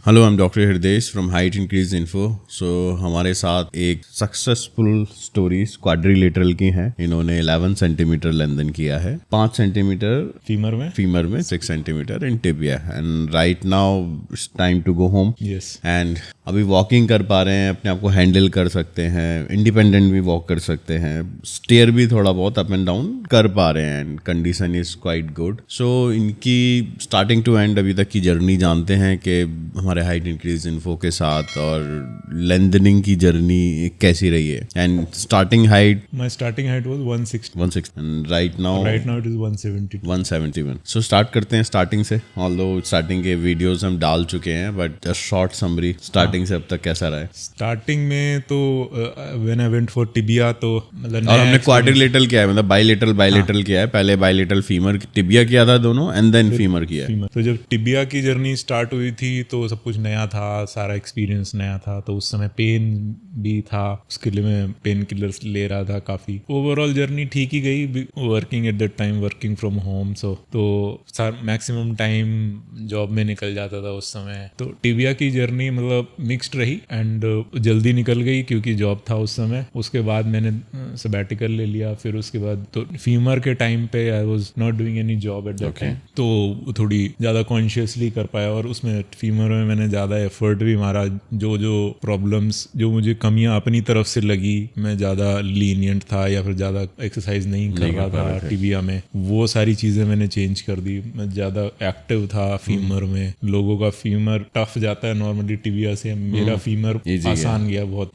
Hello, I am doctor Hridesh from height increase info. So हमारे साथ एक सक्सेसफुल स्टोरीज क्वाड्रिलेटरल की हैं। इन्होंने 11 सेंटीमीटर लेंथन किया है, 5 सेंटीमीटर फीमर में 6 centimetre in tibia, and right now it's time to go home. एंड अभी वॉकिंग कर पा रहे हैं, अपने आप को हैंडल कर सकते हैं, इंडिपेंडेंट भी वॉक कर सकते हैं, स्टेयर भी थोड़ा बहुत अप एंड डाउन कर पा रहे हैं, and condition is quite good. So इनकी स्टार्टिंग टू एंड अभी तक की जर्नी जानते हैं कि हमारे हाइट इंक्रीज इन्फो के साथ, और लेंथनिंग की जर्नी कैसी रही है। And starting height, my starting height was 160 and right now it is 171. So start करते हैं स्टार्टिंग से। ऑल्दो स्टार्टिंग के वीडियोस हम डाल चुके हैं, but just short summary starting से अब तक कैसा रहा है। स्टार्टिंग में तो when I went for tibia तो मतलब और हमने क्वाड्रिलेटरल किया है, मतलब बाइलेटरल किया है। पहले बाइलेटरल फीमर टिबिया किया था दोनों, एंड देन फीमर किया है। तो जब टिबिया की जर्नी स्टार्ट हुई थी तो सब कुछ नया था, सारा एक्सपीरियंस नया था, तो उस समय पेन भी था, उसके लिए मैं पेन किलर्स ले रहा था काफ़ी। ओवरऑल जर्नी ठीक ही गई, working at that time, working from home, so तो मैक्सिमम टाइम जॉब में निकल जाता था उस समय। तो टिबिया की जर्नी मतलब मिक्स्ड रही, एंड जल्दी निकल गई क्योंकि जॉब था उस समय। उसके बाद मैंने सबैटिकल ले लिया, फिर उसके बाद तो फीमर के टाइम पे I was not doing any job eight that time, तो थोड़ी ज़्यादा कॉन्शियसली कर पाया। और उसमें फीमर में मैंने ज़्यादा एफर्ट भी मारा, जो प्रॉब्लम्स, जो मुझे कमियां अपनी तरफ से लगी, मैं ज़्यादा लीनियंट था या फिर ज़्यादा एक्सरसाइज नहीं कर रहा था टिबिया में, वो सारी चीज़ें मैंने चेंज कर दी। मैं ज़्यादा एक्टिव था फीमर में। लोगों का फीमर टफ जाता है नॉर्मली टिबिया से, मेरा फीमर आसान गया बहुत।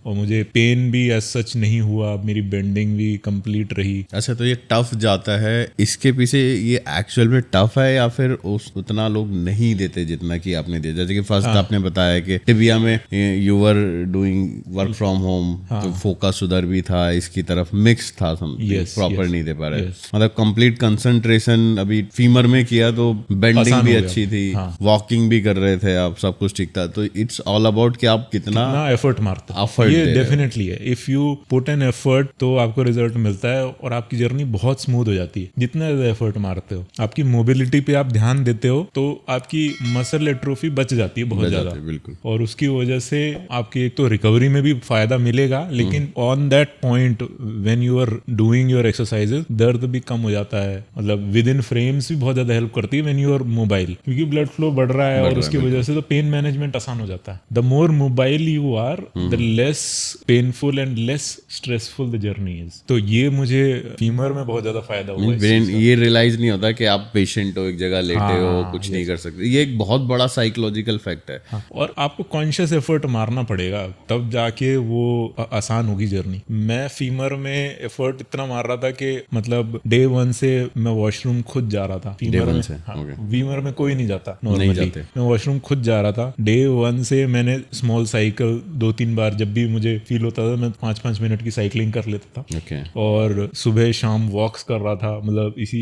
और मुझे पेन भी एज सच नहीं हुआ, मेरी बेंडिंग भी कंप्लीट रही। अच्छा, तो ये टफ जाता है, इसके पीछे ये एक्चुअल में टफ है या फिर उतना लोग नहीं देते जितना कि आपने दिया? जैसे कि फर्स्ट आपने बताया कि टिबिया में you were doing work from home, तो फोकस उधर भी था, इसकी तरफ मिक्स था, प्रॉपर नहीं दे पा रहे। मतलब कंप्लीट कंसंट्रेशन अभी फीमर में किया तो बेंडिंग भी अच्छी थी, वॉकिंग भी कर रहे थे आप, सब कुछ ठीक था। तो इट्स ऑल अबाउट कि आप कितना एफर्ट मारते हो, ये डेफिनेटली है। If you put an effort तो आपको रिजल्ट मिलता है और आपकी जर्नी बहुत स्मूथ हो जाती है। जितना ज्यादा एफर्ट मारते हो, आपकी मोबिलिटी पे आप ध्यान देते हो, तो आपकी मसल एट्रोफी बच जाती है बहुत ज्यादा, बिल्कुल। और उसकी वजह से आपकी एक तो रिकवरी में भी फायदा मिलेगा, लेकिन on that point when you are doing your exercises, दर्द भी कम हो जाता है। मतलब विद इन फ्रेम्स भी बहुत ज्यादा हेल्प करती है व्हेन यू आर मोबाइल, क्योंकि ब्लड फ्लो बढ़ रहा है, और उसकी वजह से तो पेन मैनेजमेंट आसान हो जाता है। The more mobile you are, the less painful and less stressful the journey is. तो ये मुझे फीमर में बहुत ज्यादा फायदा हुआ। ये रियलाइज नहीं होता कि आप पेशेंट हो, एक जगह लेटे हो, कुछ नहीं कर सकते। ये एक बहुत बड़ा साइकोलॉजिकल फैक्ट है। और आपको कॉन्शियस एफर्ट मारना पड़ेगा, तब जाके वो आसान होगी जर्नी। मैं फीमर में एफर्ट इतना मार रहा था कि मतलब डे 1 से मैं वॉशरूम खुद जा रहा था। फीमर में कोई नहीं जाता नॉर्मली, मैं वॉशरूम खुद जा रहा था। डे 1 से मैंने स्मॉल साइकिल 2-3 बार, जब भी मुझे फील होता था, मैं 5-5 मिनट की साइकिलिंग कर लेता था। और सुबह शाम वॉक्स कर रहा था, मतलब इसी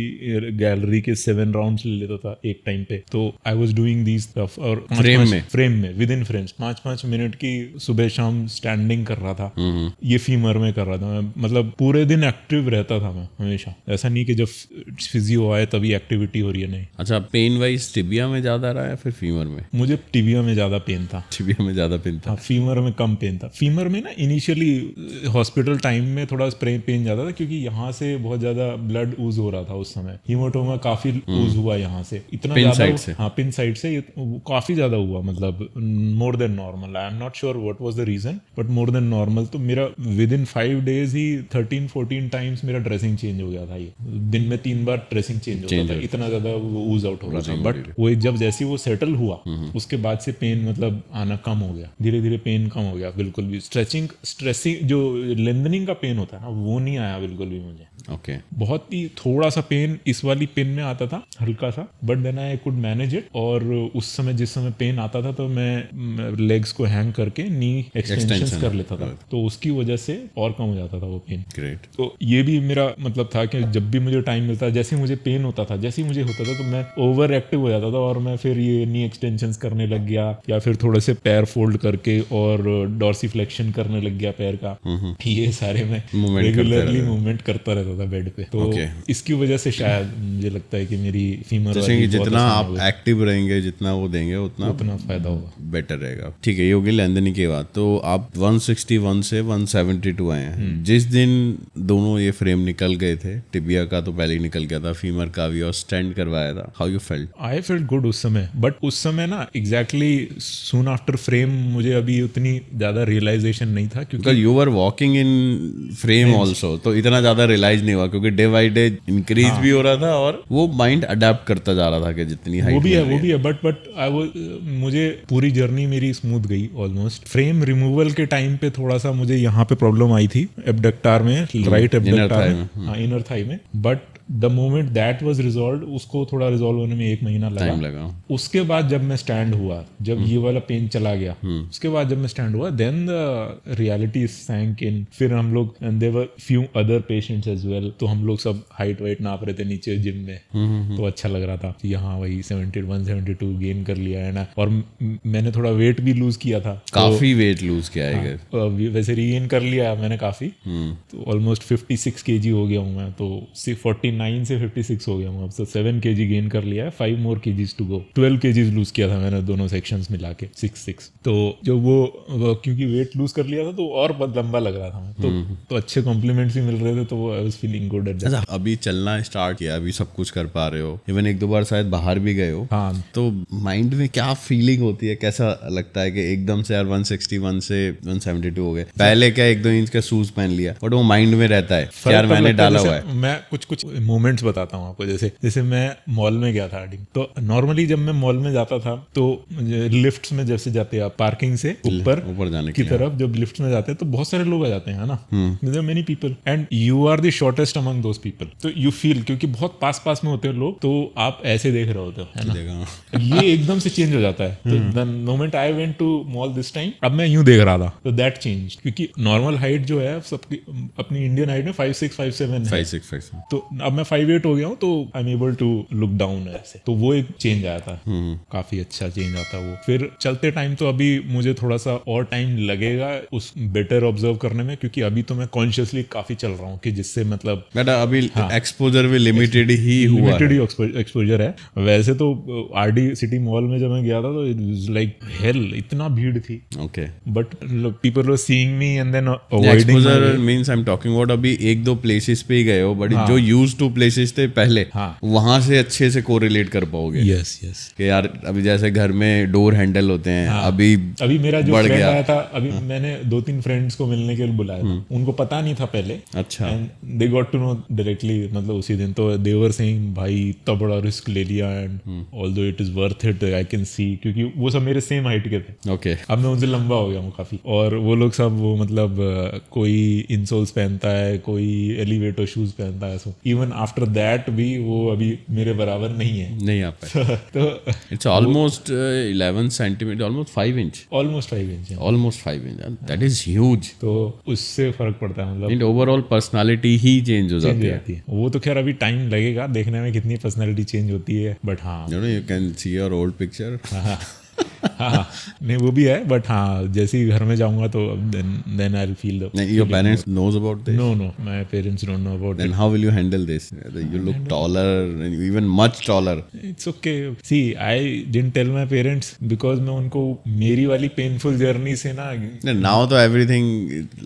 गैलरी के 7 राउंड्स ले लेता था एक टाइम पे। तो I was doing these stuff, और फ्रेम में विद इन फ्रेम्स 5-5 मिनट की सुबह शाम स्टैंडिंग कर रहा था। ये फीमर में कर रहा था मैं, मतलब पूरे दिन एक्टिव रहता था मैं हमेशा। ऐसा नहीं कि जब फिजियो आए तभी एक्टिविटी हो रही है, नहीं। अच्छा, पेन वाइज टिबिया में ज्यादा रहा है फिर फीमर में? मुझे टिबिया में ज्यादा पेन था। फीमर में कम पेन था। फीमर में ना इनिशियली हॉस्पिटल टाइम में थोड़ा पेन ज्यादा था, क्योंकि यहाँ से बहुत ज्यादा ब्लड ऊज हो रहा था उस समय। हीमोटोमा काफी ऊज हुआ यहाँ से, इतना ज्यादा, पिन साइड से काफी ज्यादा हुआ, मतलब more than normal. I am not sure what was the reason, but more than normal. तो मेरा विद इन 5 डेज ही 13-14 टाइम्स मेरा ड्रेसिंग चेंज हो गया था। ये दिन में 3 बार ड्रेसिंग चेंज होता था, इतना ज्यादा ऊज आउट हो रहा था। बट वो जब जैसे वो सेटल हुआ, उसके बाद से पेन मतलब आना कम हो गया, धीरे धीरे पेन कम हो गया। बिल्कुल भी स्ट्रेसिंग जो लेंथनिंग का पेन होता है ना, वो नहीं आया बिल्कुल भी मुझे। बहुत ही थोड़ा सा पेन इस वाली पेन में आता था, हल्का सा, but then I could manage it. और उस समय जिस समय पेन आता था, तो मैं लेग्स को हैंग करके नी एक्सटेंशंस कर लेता था, तो उसकी वजह से और कम हो जाता था वो पेन। ग्रेट। तो ये भी मेरा मतलब था कि जब भी मुझे टाइम मिलता, जैसे मुझे पेन होता था, जैसे ही मुझे होता था, तो मैं ओवर एक्टिव हो जाता था, और मैं फिर ये नी एक्सटेंशंस करने लग गया, या फिर थोड़े से पैर फोल्ड करके और डॉर्सीफ्लेक्शन करने लग गया पैर का। ये सारे मैं रेगुलरली मूवमेंट करता रहता था बेड पे। तो इसकी वजह से शायद मुझे लगता है कि मेरी फीमर जितना आप एक्टिव रहेंगे, जितना वो देंगे, उतना फायदा होगा, बेटर रहेगा। ठीक है, ये होगी लेंथनिंग की बात। तो आप 161 से 172 आए हैं। जिस दिन दोनों ये फ्रेम निकल गए थे, टिबिया का तो पहले ही निकल गया था, फीमर का भी, और स्टैंड करवाया था, how you felt? I felt good उस समय, बट उस समय ना एग्जैक्टली सून आफ्टर फ्रेम मुझे अभी उतनी ज्यादा रियलाइजेशन नहीं था, क्योंकि you were walking in frame also, तो इतना ज्यादा रियलाइज नहीं हुआ, क्योंकि डे बाई डे इंक्रीज भी हो रहा था और वो माइंड अडेप्ट करता जा रहा था कि जितनी हाइट वो भी है बट आई वो मुझे पूरी जर्नी मेरी स्मूथ गई ऑलमोस्ट। फ्रेम रिमूवल के टाइम पे थोड़ा सा मुझे यहाँ पे प्रॉब्लम आई थी एब्डक्टार में, राइट एब्डक्टार में, हाँ इनर थाई में, but the moment that was resolve, उसको थोड़ा रिजॉल्व होने में 1 महीना लगा। उसके बाद जब मैं स्टैंड हुआ, जब ये वाला पेन चला गया, उसके बाद जब मैं स्टैंड हुआ, then the reality sank in. फिर हम लोग, and there were few other patients as well, तो हम लोग सब हाइट वाइट नाप रहे थे नीचे जिम में, तो अच्छा लग रहा था कि यहाँ वही 172 गेन कर लिया है ना। और मैंने थोड़ा वेट भी लूज किया था, काफी वेट लूज किया है, वैसे रीगेन कर लिया मैंने काफी, तो ऑलमोस्ट 56 kg हो गया हूँ मैं, तो 49 से 56 हो गया हूँ अब, तो 7 kg गेन कर लिया है, 5 more kgs to go. 12 kgs lose किया था मैंने दोनों सेक्शंस मिला के, 6 तो जो वो क्योंकि वेट लूज कर लिया था तो और बहुत लंबा लग रहा था मैं, तो अच्छे कॉम्प्लीमेंट्स भी मिल रहे थे, तो I was feeling good at that. अभी चलना स्टार्ट किया, अभी सब कुछ कर पा रहे हो, इवन 1-2 बार शायद बाहर भी गए हो, हाँ, तो माइंड में क्या फीलिंग होती है, कैसा लगता है कि एकदम से यार 161 से 172 हो गए? पहले क्या 1-2 इंच का शूज पहन लिया, बट वो माइंड में रहता है यार मैंने डाला हुआ है। मैं कुछ मोमेंट्स बताता हूँ आपको, जैसे मैं मॉल में गया था, तो नॉर्मली जब मैं मॉल में जाता था तो लिफ्ट्स में जैसे जाते हैं आप पार्किंग से ऊपर जाने की तरफ, जब लिफ्ट में जाते हैं तो बहुत सारे लोग आ जाते हैं ना, there are many people and you are the shortest among those people, तो यू फील, क्योंकि बहुत पास में होते हैं लोग, तो आप ऐसे देख रहे होते हो, है ना, ये एकदम से चेंज हो जाता है। तो the moment I went to mall this time, अब मैं यूं देख रहा था, तो दैट चेंज, क्योंकि नॉर्मल हाइट जो है सबकी अपनी इंडियन हाइट में 5'6", 5'7" है, 5'6", तो अब मैं 5'8" हो गया हूँ, तो I am able to look down ऐसे, तो वो एक चेंज आया था, काफी अच्छा चेंज आता वो। फिर चलते टाइम तो अभी मुझे थोड़ा सा और टाइम लगेगा उस बेटर ऑब्जर्व करने में, क्योंकि अभी तो मैं कॉन्शियसली काफी चल रहा हूँ कि जिससे मतलब अभी एक्सपोजर भी लिमिटेड ही हुआ, लिमिटेड एक्सपोजर है। वैसे तो आरडी सिटी मॉल में जब मैं गया था तो इट वाज लाइक हेल, इतना भीड़ थी, okay, but people were seeing me and then avoiding. Exposure means I am talking about अभी 1-2 प्लेसेस पे ही गए हो, बट जो यूज्ड टू प्लेसेस थे पहले, वहां से अच्छे से कोरिलेट कर पाओगे। यस कि यार अभी जैसे घर में डोर हैंडल होते हैं, अभी मेरा जो बढ़ फ्रेंड गया आया था, अभी मैंने 2-3 फ्रेंड्स को मिलने के लिए बुलाया था, उनको पता नहीं था पहले, अच्छा, and they got to know directly, मतलब उसी दिन, तो दे वर सेइंग भाई इतना बड़ा रिस्क ले लिया, and although it is worth it, I can see, क्योंकि वो सब मेरे सेम हाइट के थे, ओके, अब मैं उनसे लंबा हो गया हूँ काफी, और वो लोग सब वो मतलब कोई इंसोल्स पहनता है, कोई एलिवेटर शूज पहनता है, सो इवन आफ्टर दैट भी वो अभी मेरे बराबर नहीं है, नहीं आ पाए। तो it's almost 11 centimetre, almost 5 inch, almost 5 inch, that is huge. तो उससे फर्क पड़ता है, मतलब ओवरऑल पर्सनालिटी ही चेंज हो जाती है। वो तो खैर अभी टाइम लगेगा देखने में कितनी पर्सनालिटी चेंज होती है, बट हाँ, you can see your old picture. हाँ, नहीं वो भी है, बट हाँ जैसे ही घर में जाऊंगा तो then I'll feel the your parents knows about this? No, my parents don't know about it. Then how will you handle this? You look taller and even much taller. It's okay. See, I didn't tell my parents because मैं उनको मेरी वाली painful journey से ना, now तो everything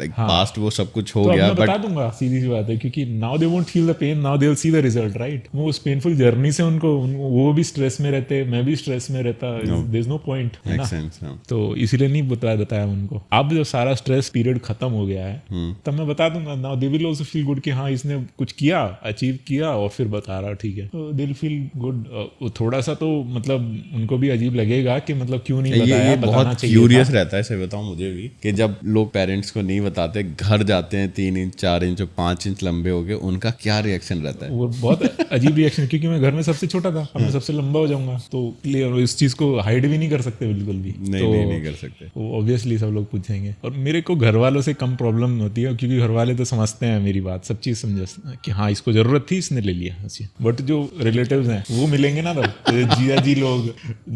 like past वो सब कुछ हो गया, मैं बता दूंगा, सीधी सी बात है, क्योंकि now they won't feel the pain, now they'll see the result, right? वो उस पेनफुल जर्नी से उनको वो भी स्ट्रेस में रहते, मैं भी स्ट्रेस में रहता, there's no point, है ना, तो इसीलिए नहीं बताया उनको। अब जब सारा स्ट्रेस पीरियड खत्म हो गया है तब मैं बता दूंगा, now they will also feel good कि हाँ इसने कुछ किया, अचीव किया, और फिर बता रहा, ठीक है, तो दे विल फील गुड। थोड़ा सा तो मतलब उनको भी अजीब लगेगा कि मतलब क्यों नहीं बताया, बहुत क्यूरियस रहता है, सही बताऊं मुझे भी, कि जब लोग पेरेंट्स को नहीं बताते, घर जाते हैं 3 इंच 4 इंच 5 इंच लंबे हो गए, उनका क्या रिएक्शन रहता है? वो बहुत अजीब रिएक्शन, क्योंकि मैं घर में सबसे छोटा था, अब मैं सबसे लंबा हो जाऊंगा, तो इस चीज को हाइड भी नहीं कर सकते बिल्कुल भी। नहीं कर सकते। वो ऑब्वियसली सब लोग पूछेंगे, और मेरे को घर वालों से कम प्रॉब्लम होती है क्योंकि घर वाले तो समझते हैं मेरी बात, सब चीज़ समझते कि हाँ इसको ज़रूरत थी इसने ले लिया। बट जो रिलेटिव्स हैं वो मिलेंगे ना, तब जिया जी लोग,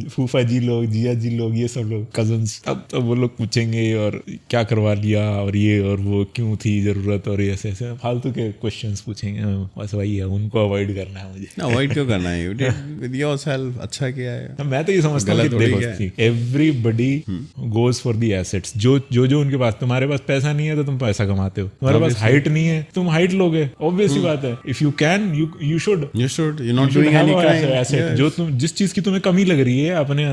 फूफा जी लोग, जिया जी लोग, ये सब लोग कजन्स, अब तो वो लोग पूछेंगे और क्या करवा लिया और ये और वो क्यों थी ज़रूरत, और ऐसे ऐसे फालतू के क्वेश्चंस पूछेंगे। बस वही है, उनको अवॉइड करना है मुझे। अवॉइड क्यों करना है? यू डिड विद योरसेल्फ, अच्छा किया है। मैं तो ये समझता हूँ कि देखो everybody goes for the assets, जो उनके पास, तुम्हारे पास पैसा नहीं है तो तुम पैसा कमाते हो, तुम्हारे पास हाइट नहीं है तुम हाइट लोगे, ऑब्वियस सी बात है। If you can you should you not doing any crime asset, जो तुम जिस चीज की तुम्हें कमी लग रही है, अपने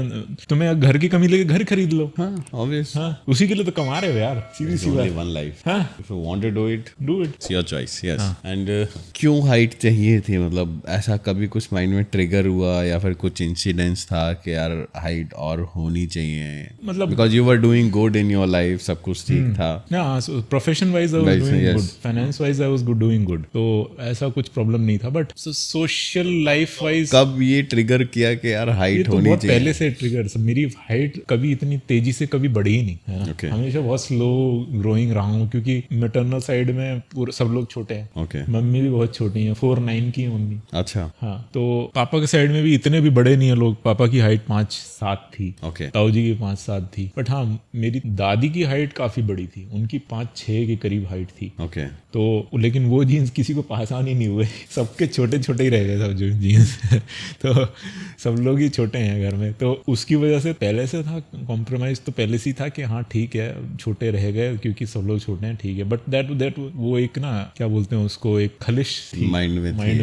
तुम्हें घर की कमी लगे घर खरीद लो। हाँ ऑब्वियस, हाँ उसी के लिए तो कमा रहे हो यार, सीधी सी बात। वन लाइफ, हाँ if you want to do it it's your choice. Yes. And क्यों हाइट चाहिए थी? मतलब ऐसा कभी कुछ माइंड में ट्रिगर हुआ या फिर कुछ इंसिडेंट्स था कि यार हाइट और होनी चाहिए? मतलब because you were doing good in your life, सब कुछ ठीक था। Profession wise I was doing good, finance wise I was good doing good, तो ऐसा कुछ प्रॉब्लम नहीं था। बट सोशल लाइफ वाइज कब ये ट्रिगर किया कि यार हाइट होनी बहुत चाहिए? पहले से ट्रिगर, मेरी हाइट कभी इतनी तेजी से कभी बढ़ी ही नहीं है। Okay. हमेशा बहुत स्लो ग्रोइंग रहा हूँ क्योंकि मैटरनल साइड में पूरे सब लोग छोटे हैं। Okay. मम्मी भी बहुत छोटी है, 4'9" की है मम्मी। अच्छा। हाँ, तो पापा के साइड में भी इतने भी बड़े नहीं है लोग, पापा की हाइट 5'7" थी। Okay. ताऊ जी की 5'7" थी। बट हाँ मेरी दादी की हाइट काफी बड़ी थी, उनकी 5'6" के करीब हाइट थी। Okay. तो लेकिन वो जीन्स किसी को पास ऑन ही नहीं हुए, सबके छोटे छोटे ही रह गए सब जो जीन्स तो सब लोग ही छोटे हैं घर में, तो उसकी वजह से पहले से था कॉम्प्रोमाइज, तो पहले से ही था कि हाँ ठीक है छोटे रह गए क्योंकि सब लोग छोटे हैं, ठीक है। बट दैट वो एक ना क्या बोलते हैं उसको, एक खलिश थी माइंड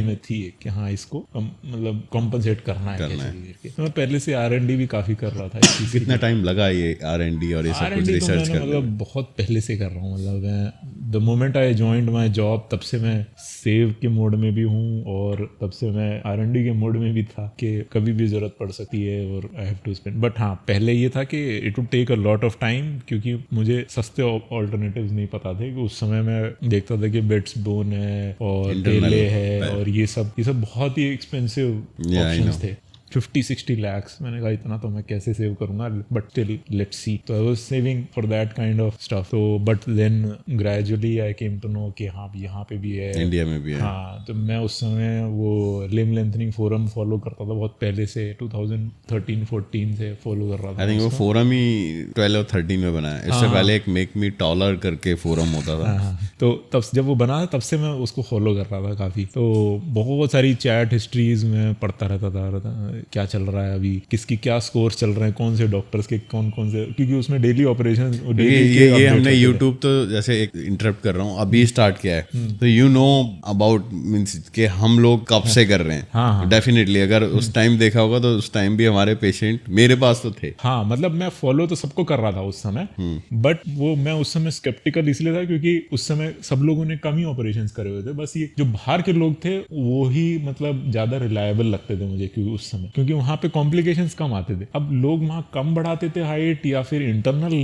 में थी कि हाँ इसको मतलब कॉम्पनसेट करना है कैसे। तो मैं पहले से R&D भी काफी कर रहा था। कितना टाइम लगा ये R&D और ये सब कुछ रिसर्च करने में? मतलब बहुत पहले से कर रहा हूँ, मतलब मैं the moment I joined my job तब से मैं सेव के मोड में भी हूँ और तब से मैं R&D के मोड में भी था कि कभी भी जरूरत पड़ सकती है और I have to spend. But हाँ पहले ये था कि it would take a lot of time क्योंकि मुझे सस्ते ऑल्टरनेटिव्स नहीं पता थे कि उस समय मैं देखता था कि बेट्स बोन है और टेले है और ये सब बहुत ही एक्सपेंसिव ऑप्शंस थे। 50-60 lakhs, मैंने कहा इतना तो मैं कैसे सेव करूंगा, बट स्टिल लेट्स सी। तो I was saving for that kind of stuff. तो but then gradually I came to know कि हाँ यहाँ पे भी है, इंडिया में भी है। हाँ, तो मैं उस समय वो लिम लेंथनिंग फोरम फॉलो करता था बहुत पहले से, 2013-14 से फॉलो कर रहा था। आई थिंक वो फोरम ही 12 और 13 में बना है, इससे पहले एक मेक मी टॉलर करके फोरम होता था। तो तब जब वो बना तब से मैं उसको फॉलो कर रहा था काफी। तो बहुत सारी चैट हिस्ट्रीज में पढ़ता रहता था क्या चल रहा है अभी, किसकी क्या स्कोर्स चल रहे हैं, कौन से डॉक्टर्स के कौन से, क्योंकि उसमें डेली ऑपरेशन ये हमने यूट्यूब तो जैसे एक इंटरप्ट कर रहा हूँ अभी स्टार्ट किया है, तो यू नो अबाउट मींस कि हम लोग कब से कर रहे हैं। डेफिनेटली अगर उस टाइम देखा होगा तो उस टाइम भी हमारे पेशेंट मेरे पास तो थे। हाँ, मतलब मैं फॉलो तो सबको कर रहा था उस समय, बट वो मैं उस समय स्केप्टिकल इसलिए था क्योंकि उस समय सब लोगों ने कम ही ऑपरेशंस करे हुए थे। बस ये जो बाहर के लोग थे वो ही मतलब ज्यादा रिलायबल लगते थे मुझे, क्योंकि उस समय क्योंकि वहां पे कॉम्प्लिकेशंस कम आते थे। अब लोग वहां कम बढ़ाते थे हाइट या फिर इंटरनल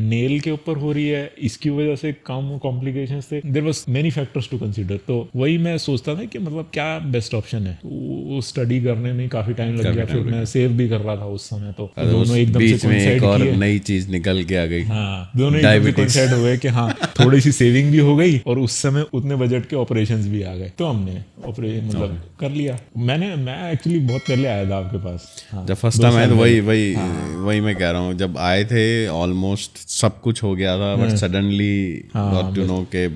नेल के ऊपर हो रही है इसकी वजह से कम कॉम्प्लिकेशंस थे। There was many factors to consider. तो वही मैं सोचता था कि मतलब क्या बेस्ट ऑप्शन है। वो स्टडी करने में काफी टाइम लग गया, फिर मैं सेव भी कर रहा था उस समय। तो दोनों एकदम से कोइंसाइड और नई चीज निकल के आ गई। हाँ, दोनों एकदम से कोइंसाइड हुए कि हाँ थोड़ी सी सेविंग भी हो गई और उस समय उतने बजट के ऑपरेशंस भी आ गए, तो हमने ऑपरेशन मतलब कर लिया। मैं एक्चुअली बहुत पहले आया था आपके पास। हाँ, जब फर्स्ट टाइम आया तो वही मैं कह रहा हूँ, जब आए थे ऑलमोस्ट सब कुछ हो गया था, but suddenly got to know के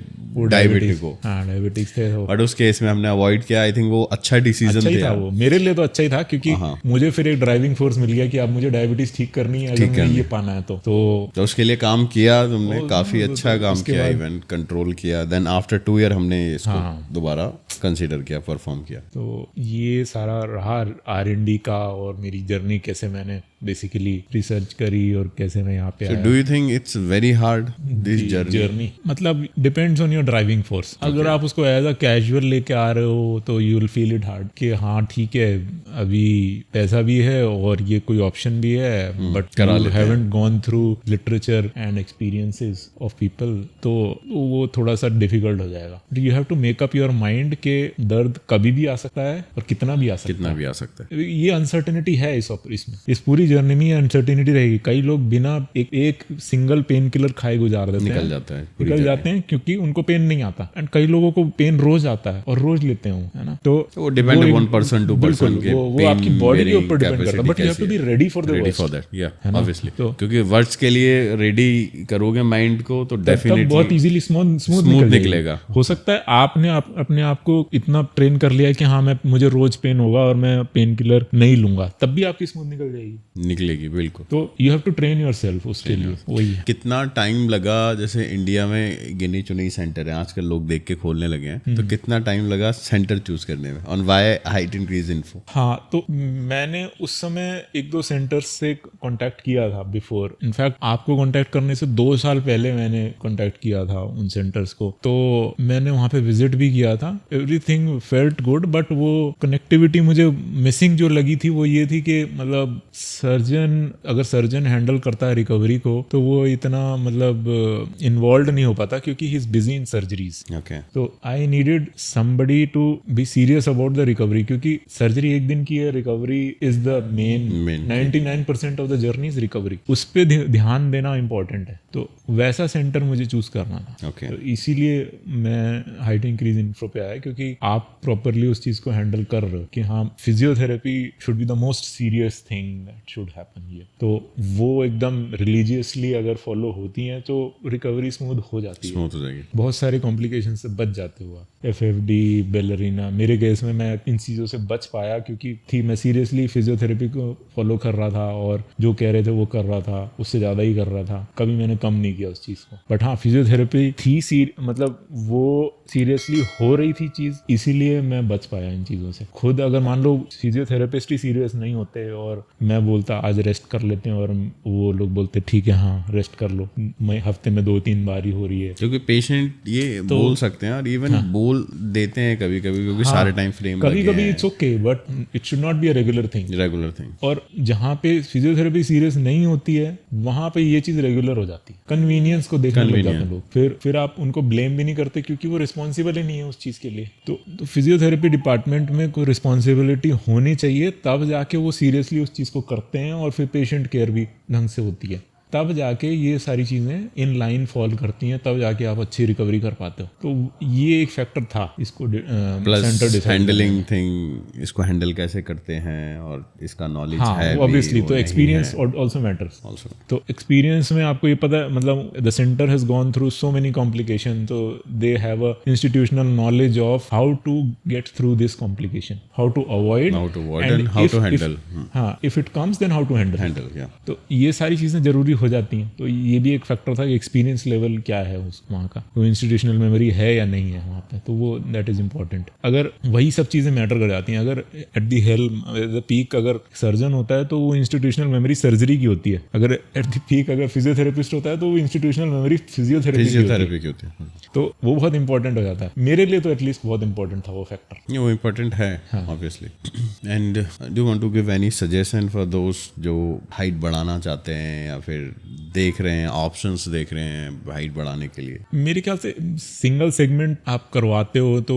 डायबिटिक्स थे। बट उस केस में हमने अवॉइड किया। आई थिंक वो अच्छा डिसीजन था वो मेरे लिए तो अच्छा ही था क्योंकि मुझे फिर एक ड्राइविंग फोर्स मिल गया कि अब मुझे डायबिटीज ठीक करनी है, अगर मुझे ये पाना है तो उसके लिए काम किया तुमने, काफी अच्छा काम किया, इवन कंट्रोल किया। देन आफ्टर 2 ईयर हमने इसको दोबारा कंसीडर किया, परफॉर्म किया। तो ये सारा रहा R&D का और मेरी जर्नी, कैसे मैंने बेसिकली रिसर्च करी और कैसे मैं यहाँ पे आया। Do you think it's very hard this journey? मतलब depends on your driving force. अगर आप उसको एज अ कैजुअल लेके आ रहे हो तो you will feel it hard कि हाँ ठीक है अभी पैसा भी है और ये कोई ऑप्शन भी है, but you haven't gone through literature and experiences of people, तो वो थोड़ा सा डिफिकल्ट हो जाएगा। You have to make up your mind के दर्द कभी भी आ सकता है और कितना भी आ सकता है। ये अनसर्टेनिटी है इसमें, इस पूरी जर्नी में अनसर्टेनिटी रहेगी। कई लोग बिना एक सिंगल पेन किलर खाए गुजार देते हैं, निकल जाते हैं क्योंकि उनको पेन नहीं आता। एंड कई लोगों को पेन रोज आता है और रोज लेते हैं, है ना। तो वो depend upon person to person के, वो आपकी बॉडी के ऊपर डिपेंड करता है, but you have to be ready for that, या ऑब्वियसली। क्योंकि वर्ड्स के लिए रेडी करोगे माइंड को तो डेफिनेटली बहुत इजीली स्मूथ निकलेगा। हो सकता है आपने अपने आप को इतना ट्रेन कर लिया है कि हाँ मुझे रोज पेन होगा और मैं पेन किलर नहीं लूंगा, तब भी आपकी स्मूथ निकलेगी बिल्कुल। तो you have to train yourself उसके लिए। वही कितना टाइम लगा, जैसे इंडिया में गिनी चुनी सेंटर है आजकल लोग देख के खोलने लगे हैं, तो कितना टाइम लगा सेंटर चूज करने में on why height increase info? हाँ, तो मैंने उस समय 1-2 सेंटर्स से कांटेक्ट किया था बिफोर। इनफैक्ट आपको कांटेक्ट करने से 2 साल पहले मैंने कांटेक्ट किया था उन सेंटर्स को। तो मैंने वहाँ पे विजिट भी किया था, एवरीथिंग फेल्ट गुड, बट वो कनेक्टिविटी मुझे मिसिंग जो लगी थी वो ये थी कि मतलब अगर सर्जन हैंडल करता है रिकवरी को तो वो इतना मतलब इन्वॉल्व नहीं हो पाता क्योंकि he is busy in surgeries. तो I needed somebody to be serious about the recovery, क्योंकि सर्जरी एक दिन की है, recovery is the main 99% of the journey is recovery. उस पे ध्यान देना इंपॉर्टेंट है। तो वैसा सेंटर मुझे चूज करना था। तो इसीलिए मैं हाइट इंक्रीज इन्फ्रो पे आया, क्योंकि आप प्रॉपरली उस चीज को हैंडल कर रहे हो कि हाँ physiotherapy should be the most serious thing that should happen here. तो वो एकदम रिलीजियसली अगर फॉलो होती हैं तो रिकवरी स्मूथ हो जाती है, बहुत सारे कॉम्प्लिकेशन से बच जाते हो आप। FFD, बेलरीना, मेरे केस में मैं इन चीज़ों से बच पाया क्योंकि मैं सीरियसली फिजियोथेरेपी को फॉलो कर रहा था और जो कह रहे थे वो कर रहा था, उससे ज़्यादा ही कर रहा था, कभी मैंने कम नहीं किया उस चीज़ को। बट हाँ फिजियोथेरेपी थी मतलब वो सीरियसली हो रही थी चीज़, इसीलिए मैं बच पाया इन चीज़ों से। खुद अगर मान लो फिजियोथेरेपिस्ट ही सीरियस नहीं होते और मैं बोलता आज रेस्ट कर लेते हैं और वो लोग बोलते ठीक है हाँ रेस्ट कर लो, मैं हफ्ते में 2-3 बार ही हो रही है, क्योंकि पेशेंट ये बोल सकते हैं और इवन बोल देते हैं कभी कभी, क्योंकि सारे टाइम फ्रेम कभी it's okay, but it should not be a regular thing. और जहाँ पे फिजियोथेरेपी सीरियस नहीं होती है वहां पे ये चीज रेगुलर हो जाती है, कन्वीनियंस को देखने लग जाते हैं लोग। फिर आप उनको ब्लेम भी नहीं करते क्योंकि वो रिस्पॉन्सिबल ही नहीं है उस चीज के लिए। तो फिजियोथेरेपी डिपार्टमेंट में कोई रिस्पॉन्सिबिलिटी होनी चाहिए, तब जाके वो सीरियसली उस चीज को करते हैं और फिर पेशेंट केयर भी ढंग से होती है, तब जाके ये सारी चीज़ें इन लाइन फॉल करती हैं, तब जाके आप अच्छी रिकवरी कर पाते हो। तो ये एक फैक्टर था इसको प्लस हैंडलिंग थिंग, इसको हैंडल कैसे करते हैं और इसका नॉलेज है ऑब्वियसली। तो एक्सपीरियंस आल्सो मैटर्स। तो एक्सपीरियंस में आपको ये पता है, मतलब the centre has gone through so many complication, तो they have a institutional knowledge of how to get through this complication, how to avoid and how to handle. हाँ, if it comes then how to handle. तो ये सारी चीज़ें जरूरी हो जाती हैं। तो ये भी एक फैक्टर था कि एक्सपीरियंस लेवल क्या है उस वहाँ का, वो इंस्टीट्यूशनल मेमोरी है या नहीं है वहाँ पे, तो वो दैट इज इंपॉर्टेंट। अगर वही सब चीज़ें मैटर कर जाती हैं, अगर एट दी द पीक अगर सर्जन होता है तो वो इंस्टीट्यूशनल मेमोरी सर्जरी की होती है, अगर एट द पीक अगर फिजियोथेरेपिस्ट होता है तो वो इंस्टीट्यूशनल मेमोरी फिजियोथेरेपी की होती है। तो वो बहुत इंपॉर्टेंट हो जाता है, मेरे लिए तो एटलीस्ट बहुत इंपॉर्टेंट था वो फैक्टर। वो इंपॉर्टेंट है obviously. And do you want to give any suggestion for दोस्त जो हाइट बढ़ाना चाहते हैं या फिर देख रहे हैं, ऑप्शंस देख रहे हैं हाइट बढ़ाने के लिए? मेरे ख्याल से सिंगल सेगमेंट आप करवाते हो तो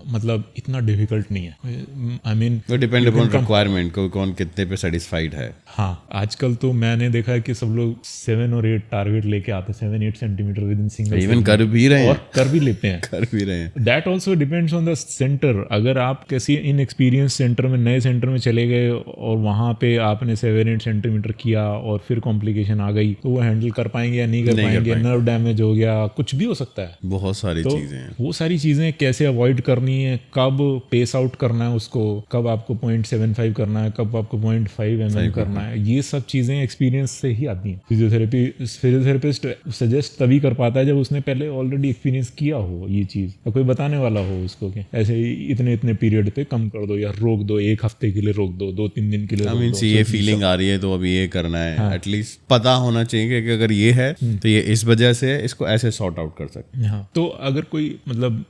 मतलब इतना डिफिकल्ट नहीं है। आई मीन वो डिपेंड अपॉन रिक्वायरमेंट को, कौन कितने पे सेटिस्फाइड है। हाँ, आजकल तो मैंने देखा है कि सब लोग 7 और 8 टारगेट लेके आते हैं, 7-8 centimetre with in single, even कर भी रहे हैं और कर भी लेते हैं कर भी रहे हैं। That also depends on the centre. अगर आप किसी इनएक्सपीरियंस सेंटर में, नए सेंटर में चले गए और वहाँ पे आपने 7-8 सेंटीमीटर किया और फिर कॉम्प्लिकेशन आ गई, तो वो हैंडल कर पाएंगे या नहीं कर पाएंगे, नर्व डैमेज हो गया, कुछ भी हो सकता है, बहुत सारी चीजें हैं। वो सारी चीजें कैसे अवॉइड करनी है, कब पेस आउट करना है उसको, कब आपको 0.75 करना है, कब आपको 0.5 mm करना है, ये सब चीजें एक्सपीरियंस से ही आती हैं। फिजियोथेरेपिस्ट सजेस्ट तभी कर पाता है जब उसने पहले ऑलरेडी एक्सपीरियंस किया हो ये चीज, और कोई बताने वाला हो उसको कि ऐसे इतने पीरियड पे कम कर दो या रोक दो, 1 हफ्ते के लिए रोक दो, 2-3 दिन के लिए रोक दो। ये फीलिंग आ रही है तो अब ये करना है, एटलीस्ट पता होना होना चाहिए कि अगर ये है तो ये इस वजह से है, इसको ऐसे सॉर्ट आउट कर सकते हैं। हाँ, तो अगर कोई मतलब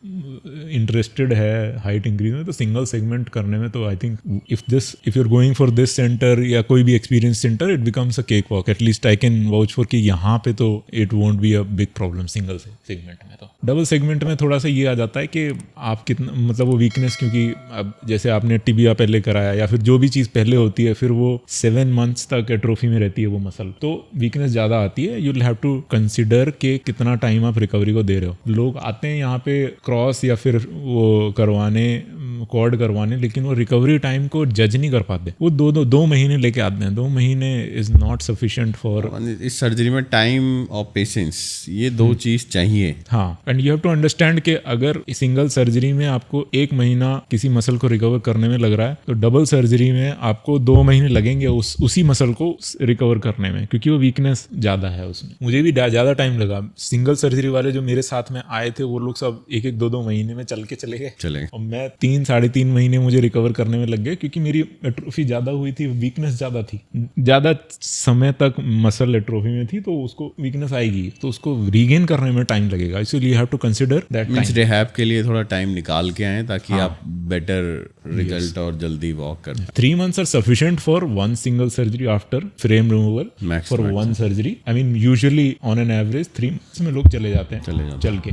इंटरेस्टेड है हाइट इंक्रीज में तो सिंगल सेगमेंट करने में, तो I think if you are going for this centre या कोई भी experience centre, it becomes a cake walk. At least I can vouch for कि यहाँ पे तो it won't be a big problem single segment में। तो डबल सेगमेंट में थोड़ा सा ये आ जाता है कि आप कितना मतलब वो वीकनेस, क्योंकि अब जैसे आपने टिबिया पहले कराया या फिर जो भी चीज़ पहले होती है, फिर वो 7 months तक एट्रोफी में रहती है वो मसल, तो वीकनेस ज़्यादा आती है। You will have to consider के कितना टाइम आप रिकवरी को दे रहे हो। लोग आते हैं यहाँ पे क्रॉस या फिर वो करवाने, क्वाड करवाने, लेकिन वो रिकवरी टाइम को जज नहीं कर पाते। वो दो महीने लेके आते हैं। 2 महीने इज नॉट सफिशिएंट फॉर इस सर्जरी में टाइम और पेशेंस, ये 2 चीज चाहिए। हाँ, and you have to understand कि अगर सिंगल सर्जरी में आपको 1 महीना किसी मसल को रिकवर करने में लग रहा है, तो डबल सर्जरी में आपको 2 महीने लगेंगे उसी मसल को रिकवर करने में, क्योंकि वो वीकनेस ज्यादा है उसमें। मुझे भी ज्यादा टाइम लगा। सिंगल सर्जरी वाले जो मेरे साथ में आए थे वो लोग सब 1-2 महीने में चल के चले गए, और मैं 3-3.5 महीने मुझे रिकवर करने में लग गए, क्योंकि मेरी एट्रोफी ज्यादा हुई थी, वीकनेस ज्यादा थी, ज्यादा समय तक मसल एट्रोफी में थी, तो उसको वीकनेस आएगी, तो उसको रीगेन करने में टाइम लगेगा। इसलिए you have to consider that time. Rehab के लिए थोड़ा टाइम निकाल के आए ताकि आप बेटर रिजल्ट और जल्दी वॉक कर। 3 months are sufficient for one single surgery after frame removal for one surgery. I mean usually on an average 3 months में लोग चले जाते हैं चल के।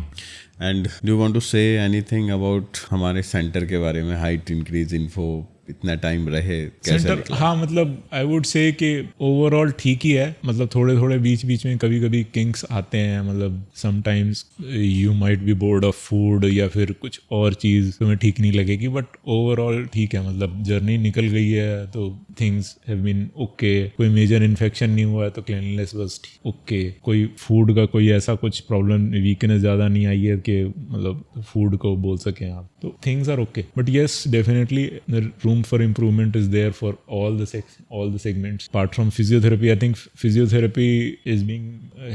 And do you want to say anything about हमारे सेंटर के बारे में? हाइट इंक्रीज इन्फो इतना टाइम रहे कैसे सेंटर? हाँ, मतलब आई वुड से कि ओवरऑल ठीक ही है। मतलब थोड़े बीच में कभी किंक्स आते हैं। मतलब sometimes you might be board of food या फिर कुछ और चीज़ तुम्हें ठीक नहीं लगेगी, बट ओवरऑल ठीक है। मतलब जर्नी निकल गई है तो थिंग्स हैव बीन ओके। कोई मेजर इन्फेक्शन नहीं हुआ है तो क्लीनलीनेस बस ओके। कोई फूड का कोई ऐसा कुछ प्रॉब्लम, वीकनेस ज़्यादा नहीं आई है कि मतलब फूड को बोल सकें आप, तो things are okay. But yes, definitely room for improvement is there for all the segments. Apart from physiotherapy, I think physiotherapy is being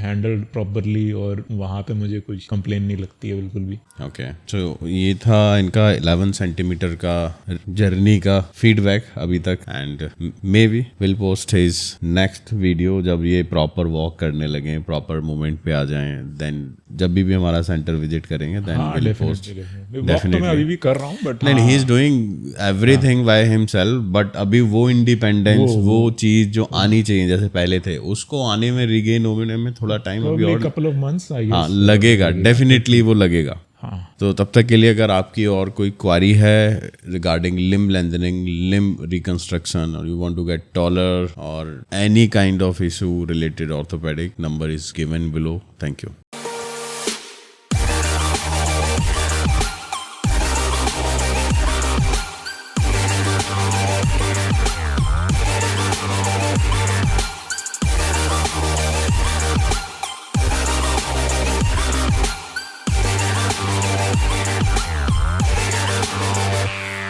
handled properly, और वहाँ पे मुझे कुछ कंप्लेन नहीं लगती है बिल्कुल भी। ओके, तो ये था इनका 11 सेंटीमीटर का जर्नी का फीडबैक अभी तक। And may be will post his next video जब ये प्रॉपर वॉक करने लगे, प्रॉपर मूवमेंट पे आ जाएं, देन जब भी हमारा सेंटर विजिट करेंगे देन विल पोस्ट। डेफिनेटली मैं अभी भी कर रहा हूँ, बट नहीं, he is doing everything by himself, but अभी वो इंडिपेंडेंस, वो चीज जो आनी चाहिए जैसे पहले थे, उसको आने में, रिगेन होने में थोड़ा टाइम अभी और couple of months लगेगा। डेफिनेटली वो लगेगा। तो तब तक के लिए अगर आपकी और कोई क्वारी है regarding limb lengthening, limb reconstruction, और you want to get taller और any kind of issue related orthopaedic, number is given below. Thank you.